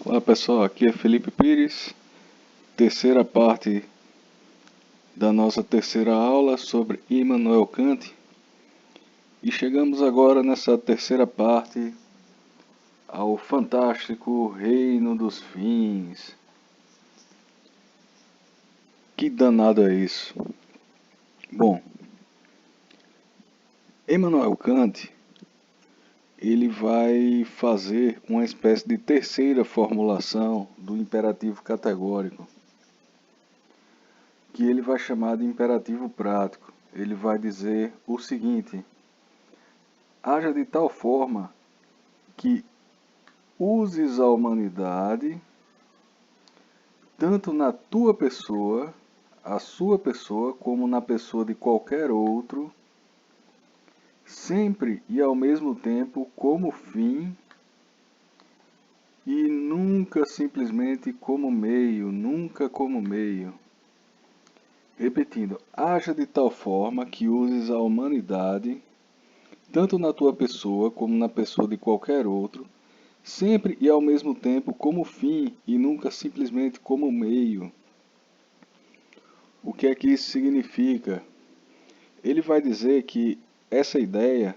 Olá pessoal, aqui é Felipe Pires, terceira parte da nossa terceira aula sobre Immanuel Kant e chegamos agora nessa terceira parte ao fantástico Reino dos Fins. Que danado é isso? Bom, Immanuel Kant ele vai fazer uma espécie de terceira formulação do imperativo categórico, que ele vai chamar de imperativo prático. Ele vai dizer o seguinte: haja de tal forma que uses a humanidade tanto na tua pessoa, a sua pessoa, como na pessoa de qualquer outro, sempre e ao mesmo tempo como fim e nunca simplesmente como meio, nunca como meio. Repetindo, haja de tal forma que uses a humanidade tanto na tua pessoa como na pessoa de qualquer outro, sempre e ao mesmo tempo como fim e nunca simplesmente como meio. O que é que isso significa? Ele vai dizer que essa ideia,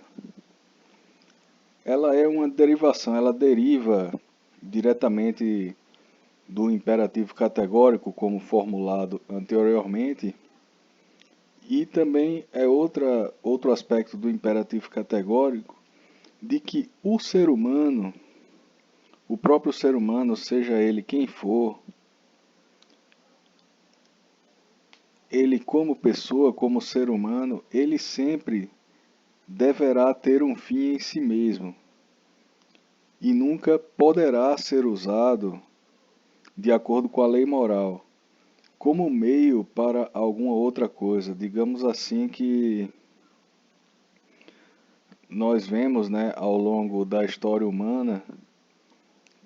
ela é uma derivação, ela deriva diretamente do imperativo categórico como formulado anteriormente, e também é outro aspecto do imperativo categórico de que o ser humano, o próprio ser humano, seja ele quem for, ele como pessoa, como ser humano, ele sempre deverá ter um fim em si mesmo e nunca poderá ser usado, de acordo com a lei moral, como meio para alguma outra coisa. Digamos assim que nós vemos, né, ao longo da história humana,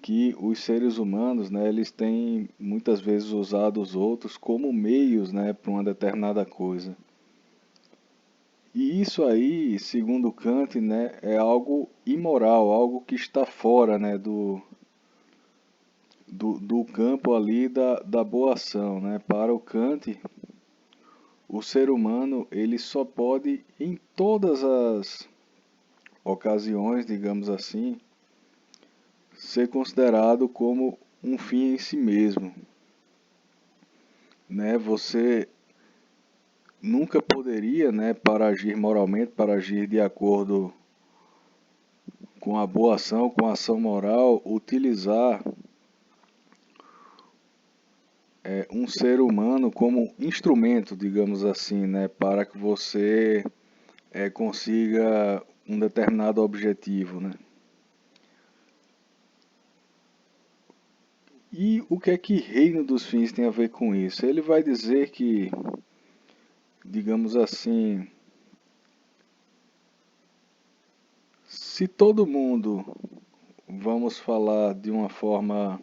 que os seres humanos, né, eles têm muitas vezes usado os outros como meios, né, para uma determinada coisa. E isso aí, segundo Kant, né, é algo imoral, algo que está fora, né, do campo ali da boa ação, né? Para o Kant, o ser humano ele só pode, em todas as ocasiões, digamos assim, ser considerado como um fim em si mesmo, né? Você nunca poderia, né, para agir moralmente, para agir de acordo com a boa ação, com a ação moral, utilizar um ser humano como instrumento, digamos assim, né, para que você consiga um determinado objetivo, né? E o que é que Reino dos Fins tem a ver com isso? Ele vai dizer que, digamos assim, se todo mundo, vamos falar de uma forma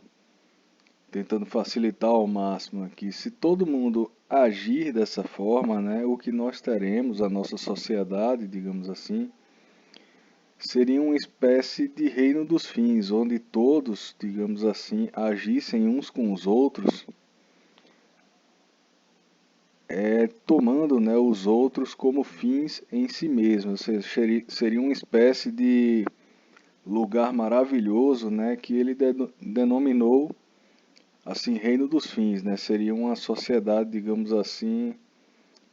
tentando facilitar ao máximo aqui, se todo mundo agir dessa forma, né, o que nós teremos, a nossa sociedade, digamos assim, seria uma espécie de reino dos fins, onde todos, digamos assim, agissem uns com os outros, tomando, né, os outros como fins em si mesmos. Ou seja, seria uma espécie de lugar maravilhoso, né, que ele denominou assim reino dos fins, né? Seria uma sociedade, digamos assim,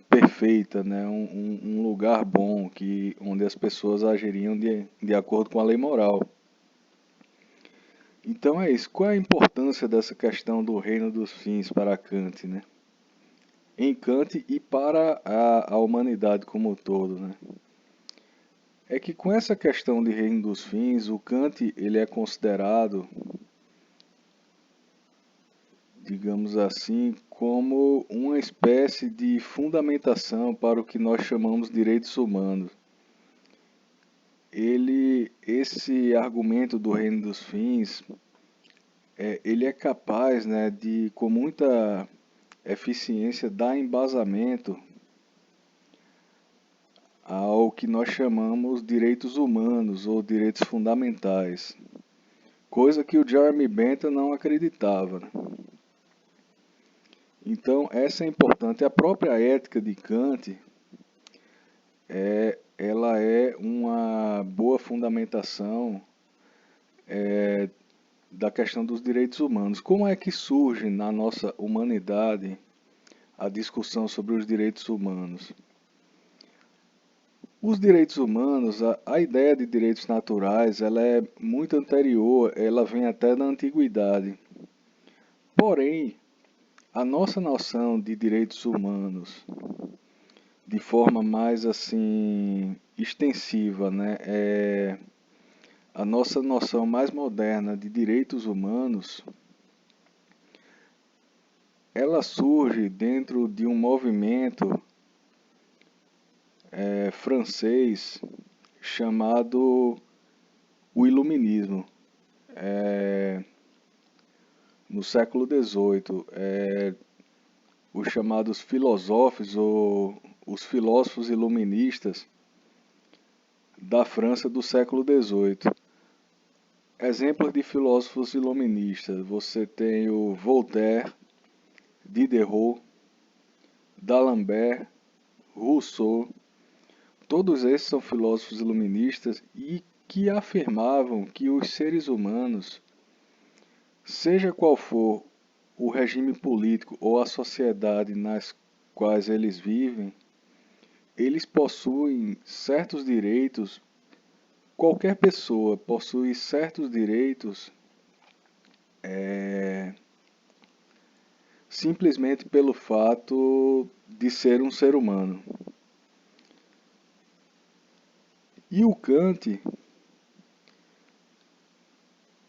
perfeita, né? Um lugar bom onde as pessoas agiriam de acordo com a lei moral. Então é isso. Qual é a importância dessa questão do reino dos fins para Kant, né? Em Kant e para a humanidade como um todo, né? É que com essa questão de reino dos fins, o Kant ele é considerado, digamos assim, como uma espécie de fundamentação para o que nós chamamos de direitos humanos. Esse argumento do reino dos fins, ele é capaz, né, de, com muita eficiência, dar embasamento ao que nós chamamos direitos humanos ou direitos fundamentais. coisa que o Jeremy Bentham não acreditava, né? Então, essa é importante. A própria ética de Kant, ela é uma boa fundamentação da questão dos direitos humanos. Como é que surge na nossa humanidade a discussão sobre os direitos humanos? Os direitos humanos, a ideia de direitos naturais, ela é muito anterior, ela vem até da antiguidade. Porém, a nossa noção de direitos humanos, de forma mais assim extensiva, né, a nossa noção mais moderna de direitos humanos, ela surge dentro de um movimento francês chamado o Iluminismo. No século XVIII, os chamados filósofos ou os filósofos iluministas da França do século XVIII. Exemplos de filósofos iluministas, você tem o Voltaire, Diderot, D'Alembert, Rousseau. Todos esses são filósofos iluministas e que afirmavam que os seres humanos, seja qual for o regime político ou a sociedade nas quais eles vivem, eles possuem certos direitos, qualquer pessoa possui certos direitos simplesmente pelo fato de ser um ser humano. E o Kant,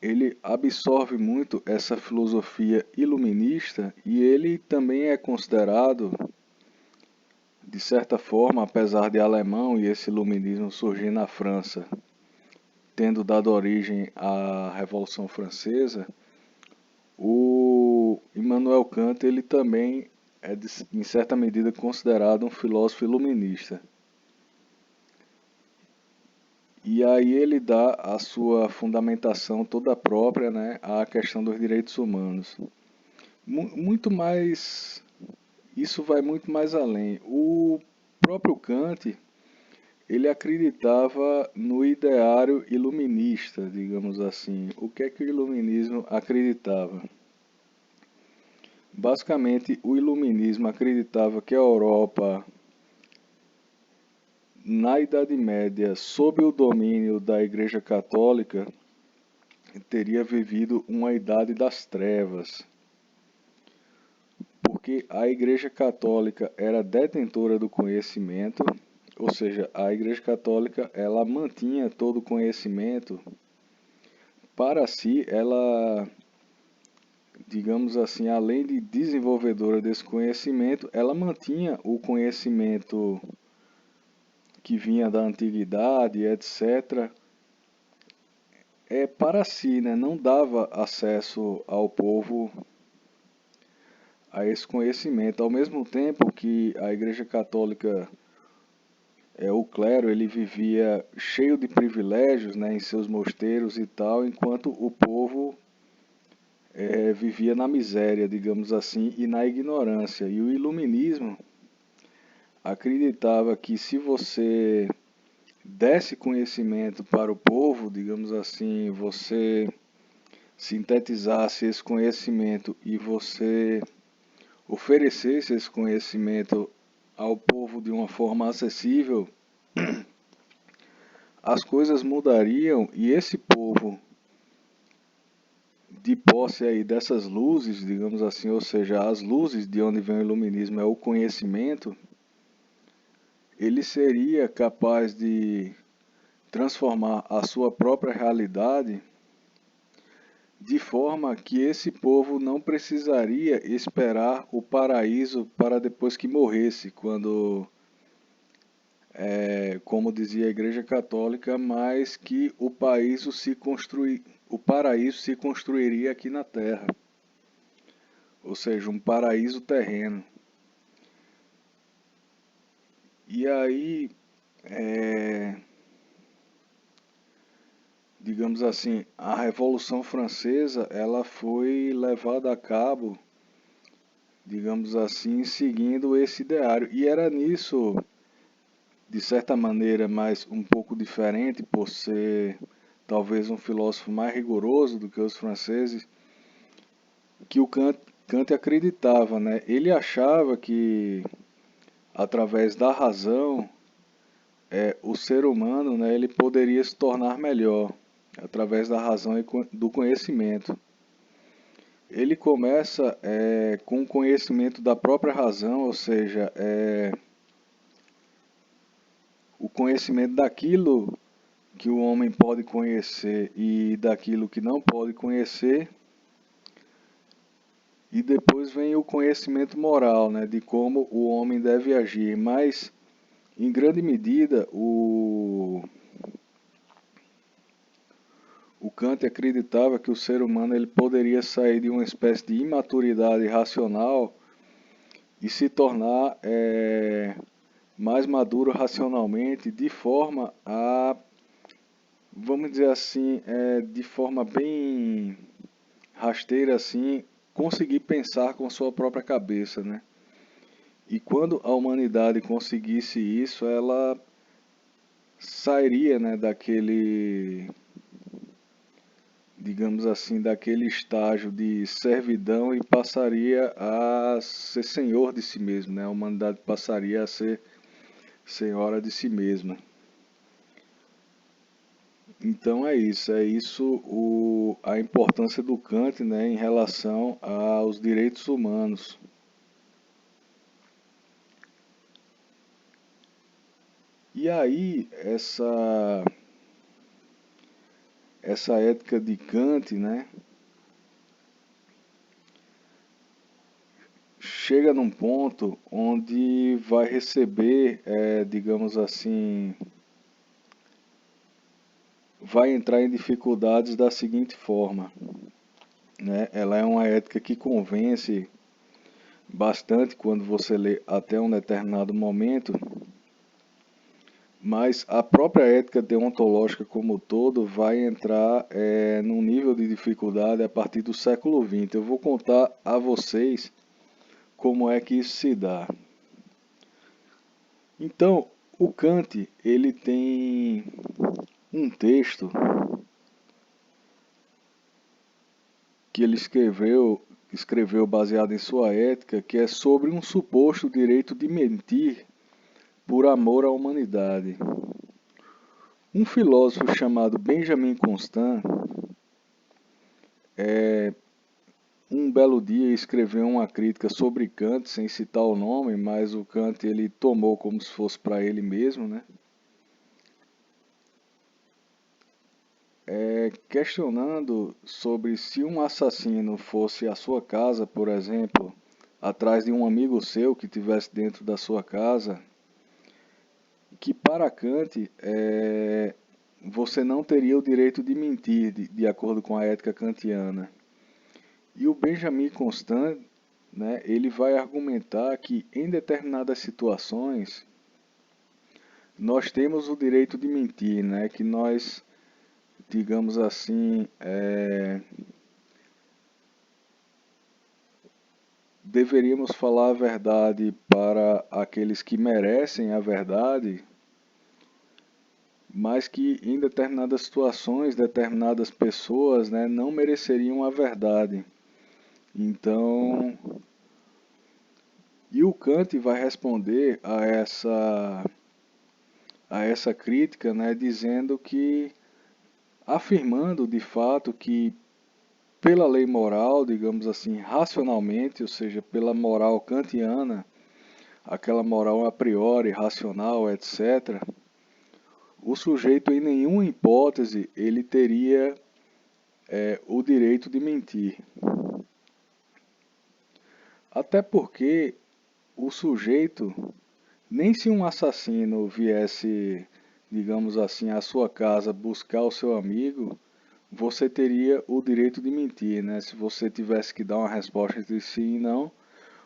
ele absorve muito essa filosofia iluminista e ele também é considerado, de certa forma, apesar de alemão e esse iluminismo surgir na França, tendo dado origem à Revolução Francesa, o Immanuel Kant ele também é, em certa medida, considerado um filósofo iluminista. E aí ele dá a sua fundamentação toda própria, né, à questão dos direitos humanos. Muito mais, isso vai muito mais além. O próprio Kant, ele acreditava no ideário iluminista, digamos assim. O que é que o iluminismo acreditava? Basicamente, o iluminismo acreditava que a Europa, na Idade Média, sob o domínio da Igreja Católica, teria vivido uma Idade das Trevas, porque a Igreja Católica era detentora do conhecimento, ou seja, a Igreja Católica ela mantinha todo o conhecimento para si, ela, digamos assim, além de desenvolvedora desse conhecimento, ela mantinha o conhecimento que vinha da antiguidade, etc., para si, né? Não dava acesso ao povo a esse conhecimento. Ao mesmo tempo que a Igreja Católica, o clero, ele vivia cheio de privilégios, né, em seus mosteiros e tal, enquanto o povo vivia na miséria, digamos assim, e na ignorância. E o iluminismo acreditava que se você desse conhecimento para o povo, digamos assim, você sintetizasse esse conhecimento e você oferecesse esse conhecimento ao povo de uma forma acessível, as coisas mudariam e esse povo, de posse aí dessas luzes, digamos assim, ou seja, as luzes de onde vem o iluminismo é o conhecimento, ele seria capaz de transformar a sua própria realidade de forma que esse povo não precisaria esperar o paraíso para depois que morresse, quando, como dizia a Igreja Católica, mas que o paraíso se construiria aqui na Terra, ou seja, um paraíso terreno. E aí, digamos assim, a Revolução Francesa, ela foi levada a cabo, digamos assim, seguindo esse ideário. E era nisso, de certa maneira, mas um pouco diferente, por ser talvez um filósofo mais rigoroso do que os franceses, que o Kant acreditava, né? Ele achava que através da razão, o ser humano, né, ele poderia se tornar melhor através da razão e do conhecimento. Ele começa com o conhecimento da própria razão, ou seja, o conhecimento daquilo que o homem pode conhecer e daquilo que não pode conhecer, e depois vem o conhecimento moral, né, de como o homem deve agir. Mas, em grande medida, o Kant acreditava que o ser humano ele poderia sair de uma espécie de imaturidade racional e se tornar mais maduro racionalmente, de forma a, vamos dizer assim, de forma bem rasteira assim, conseguir pensar com sua própria cabeça, né? E quando a humanidade conseguisse isso, ela sairia, né, daquele, digamos assim, daquele estágio de servidão e passaria a ser senhor de si mesmo, né? A humanidade passaria a ser senhora de si mesma. Então é isso a importância do Kant, né, em relação aos direitos humanos. E aí essa ética de Kant, né, chega num ponto onde vai receber, digamos assim, vai entrar em dificuldades da seguinte forma, né? Ela é uma ética que convence bastante quando você lê até um determinado momento, mas a própria ética deontológica como um todo vai entrar num nível de dificuldade a partir do século XX. Eu vou contar a vocês como é que isso se dá. Então, o Kant, ele tem um texto que ele escreveu baseado em sua ética, que é sobre um suposto direito de mentir por amor à humanidade. Um filósofo chamado Benjamin Constant, um belo dia escreveu uma crítica sobre Kant, sem citar o nome, mas o Kant ele tomou como se fosse para ele mesmo, né? Questionando sobre se um assassino fosse à sua casa, por exemplo, atrás de um amigo seu que estivesse dentro da sua casa, que para Kant você não teria o direito de mentir, de acordo com a ética kantiana. E o Benjamin Constant, né, ele vai argumentar que em determinadas situações nós temos o direito de mentir, né, que nós, digamos assim, deveríamos falar a verdade para aqueles que merecem a verdade, mas que em determinadas situações, determinadas pessoas, né, não mereceriam a verdade. Então, e o Kant vai responder a essa crítica, né, dizendo que, afirmando de fato que pela lei moral, digamos assim, racionalmente, ou seja, pela moral kantiana, aquela moral a priori, racional, etc., o sujeito em nenhuma hipótese ele teria o direito de mentir. Até porque o sujeito, nem se um assassino viesse, digamos assim, à sua casa buscar o seu amigo, você teria o direito de mentir, né? Se você tivesse que dar uma resposta de sim e não,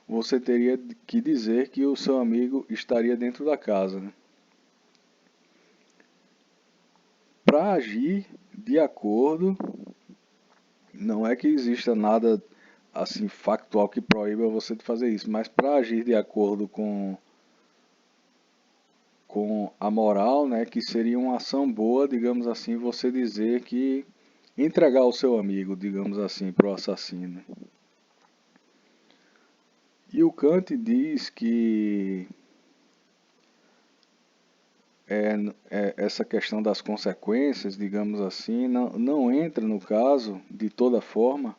você teria que dizer que o seu amigo estaria dentro da casa, né? Para agir de acordo, não é que exista nada assim factual que proíba você de fazer isso, mas para agir de acordo com a moral, né, que seria uma ação boa, digamos assim, você dizer que entregar o seu amigo, digamos assim, para o assassino. E o Kant diz que essa questão das consequências, digamos assim, não entra no caso de toda forma,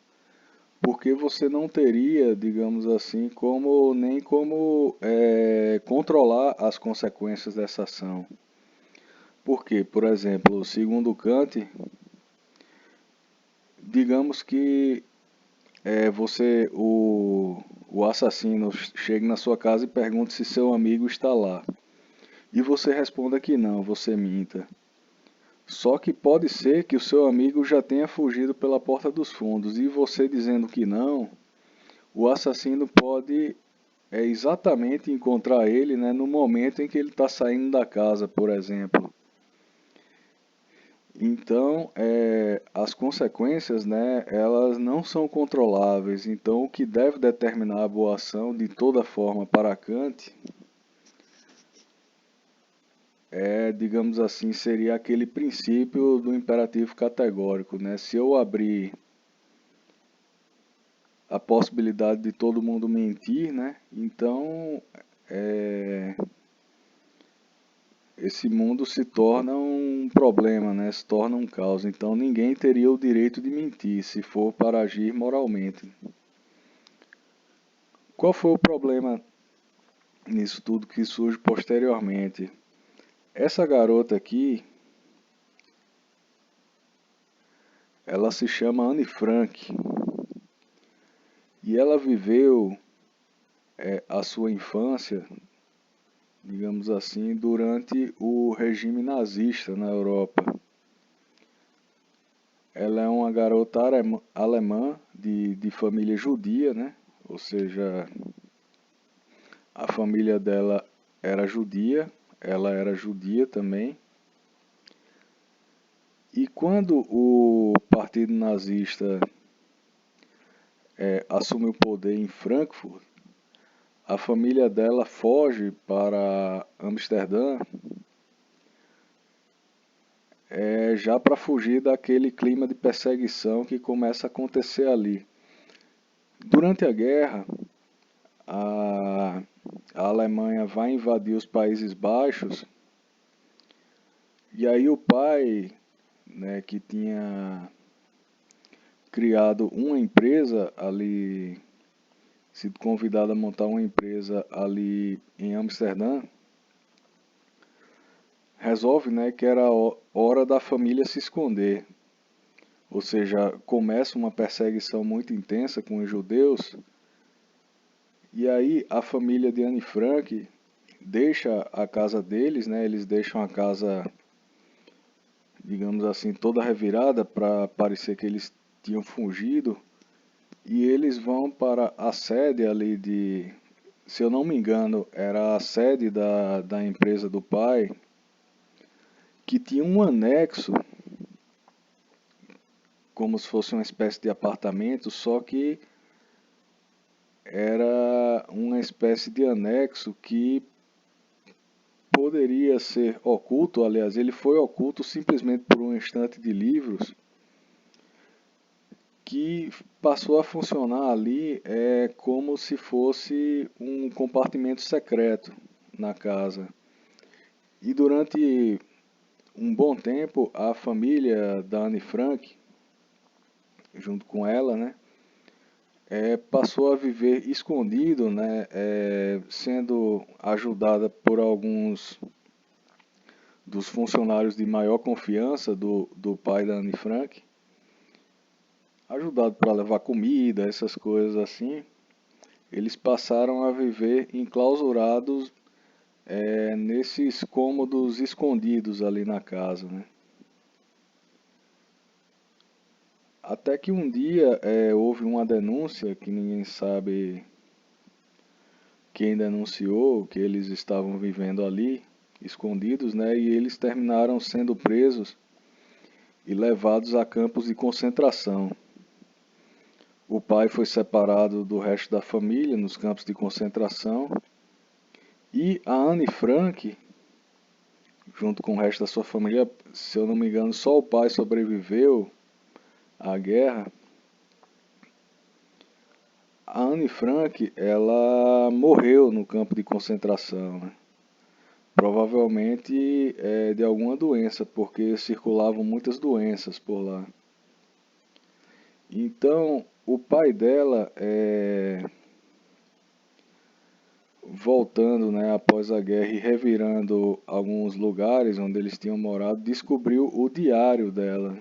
porque você não teria, digamos assim, nem como controlar as consequências dessa ação. Porque, por exemplo, segundo Kant, digamos que o assassino chega na sua casa e pergunta se seu amigo está lá. E você responda que não, você minta. Só que pode ser que o seu amigo já tenha fugido pela porta dos fundos e você dizendo que não, o assassino pode exatamente encontrar ele, né, no momento em que ele está saindo da casa, por exemplo. Então, as consequências, né, elas não são controláveis. Então, o que deve determinar a boa ação de toda forma para Kant digamos assim, seria aquele princípio do imperativo categórico, né? Se eu abrir a possibilidade de todo mundo mentir, né? Então, esse mundo se torna um problema, né? Se torna um caos. Então, ninguém teria o direito de mentir se for para agir moralmente. Qual foi o problema nisso tudo que surge posteriormente? Essa garota aqui, ela se chama Anne Frank e ela viveu a sua infância, digamos assim, durante o regime nazista na Europa. Ela é uma garota alemã de família judia, né? Ou seja, a família dela era judia, ela era judia também. E quando o partido nazista assume o poder em Frankfurt, a família dela foge para Amsterdã já para fugir daquele clima de perseguição que começa a acontecer ali. Durante a guerra, a, a Alemanha vai invadir os Países Baixos e aí o pai, né, que tinha criado uma empresa ali, sido convidado a montar uma empresa ali em Amsterdã, resolve, né, que era hora da família se esconder. Ou seja, começa uma perseguição muito intensa com os judeus, e aí a família de Anne Frank deixa a casa deles, né? Eles deixam a casa, digamos assim, toda revirada para parecer que eles tinham fugido, e eles vão para a sede ali se eu não me engano, era a sede da empresa do pai, que tinha um anexo, como se fosse uma espécie de apartamento, só que era uma espécie de anexo que poderia ser oculto, aliás, ele foi oculto simplesmente por um estante de livros que passou a funcionar ali como se fosse um compartimento secreto na casa. E durante um bom tempo, a família da Anne Frank, junto com ela, né, passou a viver escondido, né, sendo ajudada por alguns dos funcionários de maior confiança do pai da Anne Frank, ajudado para levar comida, essas coisas assim. Eles passaram a viver enclausurados nesses cômodos escondidos ali na casa, né? Até que um dia houve uma denúncia que ninguém sabe quem denunciou que eles estavam vivendo ali escondidos, né? E eles terminaram sendo presos e levados a campos de concentração. O pai foi separado do resto da família nos campos de concentração e a Anne Frank, junto com o resto da sua família, se eu não me engano, só o pai sobreviveu à guerra. A Anne Frank, ela morreu no campo de concentração, né? Provavelmente de alguma doença, porque circulavam muitas doenças por lá. Então, o pai dela, voltando, né, após a guerra e revirando alguns lugares onde eles tinham morado, descobriu o diário dela,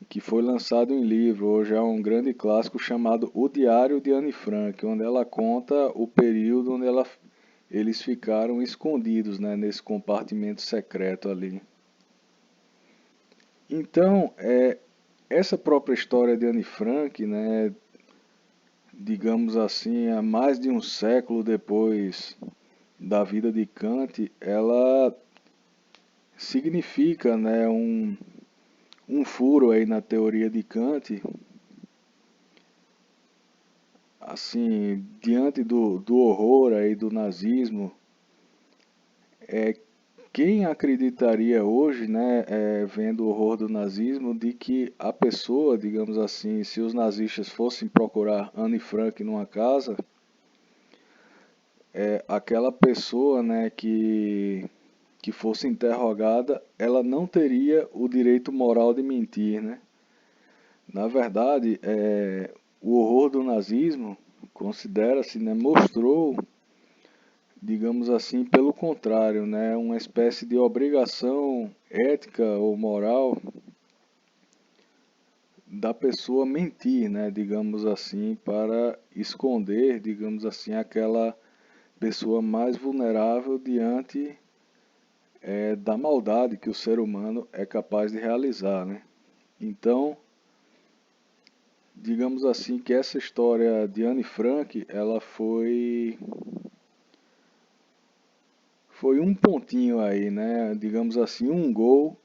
que foi lançado em livro. Hoje é um grande clássico chamado O Diário de Anne Frank, onde ela conta o período onde eles ficaram escondidos, né, nesse compartimento secreto ali. Então, essa própria história de Anne Frank, né, digamos assim, há mais de um século depois da vida de Kant, ela significa, né, um furo aí na teoria de Kant, assim, diante do horror aí do nazismo. Quem acreditaria hoje, né, vendo o horror do nazismo, de que a pessoa, digamos assim, se os nazistas fossem procurar Anne Frank numa casa, aquela pessoa, né, que fosse interrogada, ela não teria o direito moral de mentir, né? Na verdade, o horror do nazismo considera-se, né, mostrou, digamos assim, pelo contrário, né, uma espécie de obrigação ética ou moral da pessoa mentir, né, digamos assim, para esconder, digamos assim, aquela pessoa mais vulnerável diante da maldade que o ser humano é capaz de realizar, né? Então, digamos assim que essa história de Anne Frank, ela foi um pontinho aí, né? Digamos assim, um gol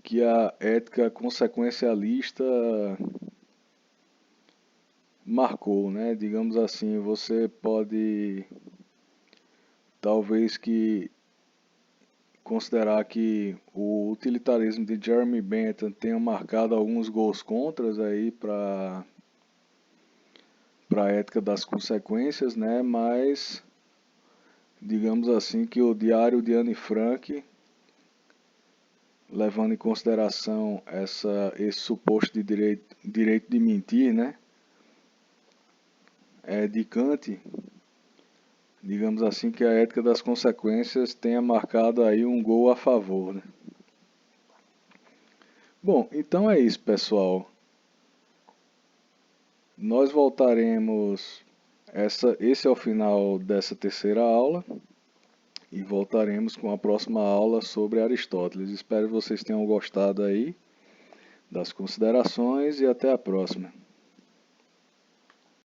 que a ética consequencialista marcou, né? Digamos assim, você pode talvez que considerar que o utilitarismo de Jeremy Bentham tenha marcado alguns gols contras aí para a ética das consequências, né? Mas digamos assim que o Diário de Anne Frank, levando em consideração esse suposto de direito de mentir, né? De Kant, digamos assim que a ética das consequências tenha marcado aí um gol a favor, né? Bom, então é isso, pessoal. Nós voltaremos. Esse é o final dessa terceira aula e voltaremos com a próxima aula sobre Aristóteles. Espero que vocês tenham gostado aí das considerações e até a próxima.